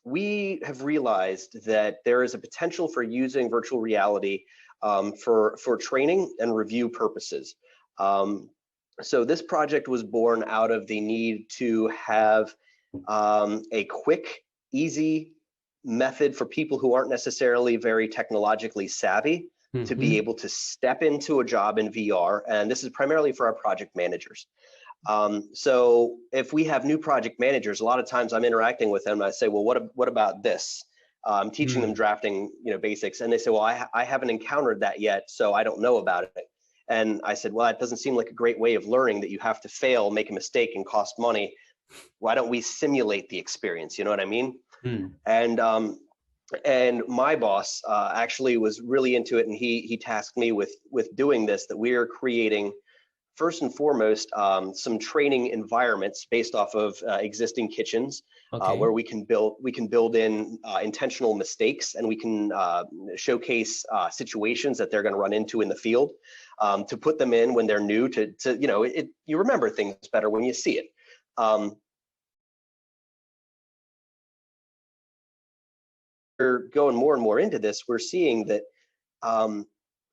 we have realized that there is a potential for using virtual reality for training and review purposes. So this project was born out of the need to have a quick, easy method for people who aren't necessarily very technologically savvy to be able to step into a job in VR. And this is primarily for our project managers. So if we have new project managers, a lot of times I'm interacting with them and I say, well, what about this? I'm teaching them drafting, basics. And they say, well, I haven't encountered that yet, so I don't know about it. And I said, well, it doesn't seem like a great way of learning, that you have to fail, make a mistake, and cost money. Why don't we simulate the experience? You know what I mean? And my boss actually was really into it, and he tasked me with doing this, that we are creating, first and foremost, some training environments based off of existing kitchens, where we can build in intentional mistakes, and we can showcase situations that they're going to run into in the field, to put them in when they're new. You remember things better when you see it. We're going more and more into this. We're seeing that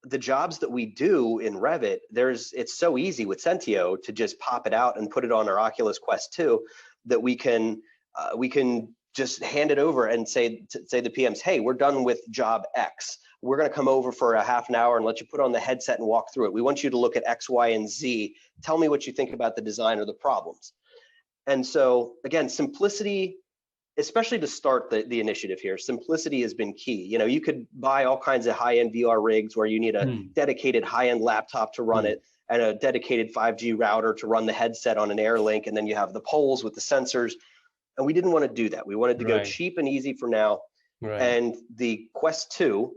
the jobs that we do in Revit, it's so easy with SENTIO to just pop it out and put it on our Oculus Quest 2, that we can just hand it over and say to the PMs, hey, we're done with job X. We're going to come over for a half an hour and let you put on the headset and walk through it. We want you to look at X, Y, and Z. Tell me what you think about the design or the problems. And so again, simplicity, especially to start the initiative here, simplicity has been key. You could buy all kinds of high-end VR rigs where you need a dedicated high-end laptop to run it, and a dedicated 5G router to run the headset on an AirLink, and then you have the poles with the sensors. And we didn't want to do that. We wanted to go cheap and easy for now. And the Quest 2,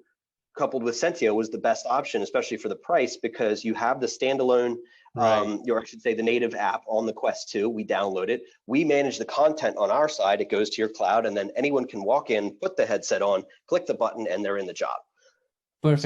coupled with SENTIO, was the best option, especially for the price, because you have the standalone, or I should say the native app on the Quest 2. We download it. We manage the content on our side. It goes to your cloud, and then anyone can walk in, put the headset on, click the button, and they're in the job. Perfect.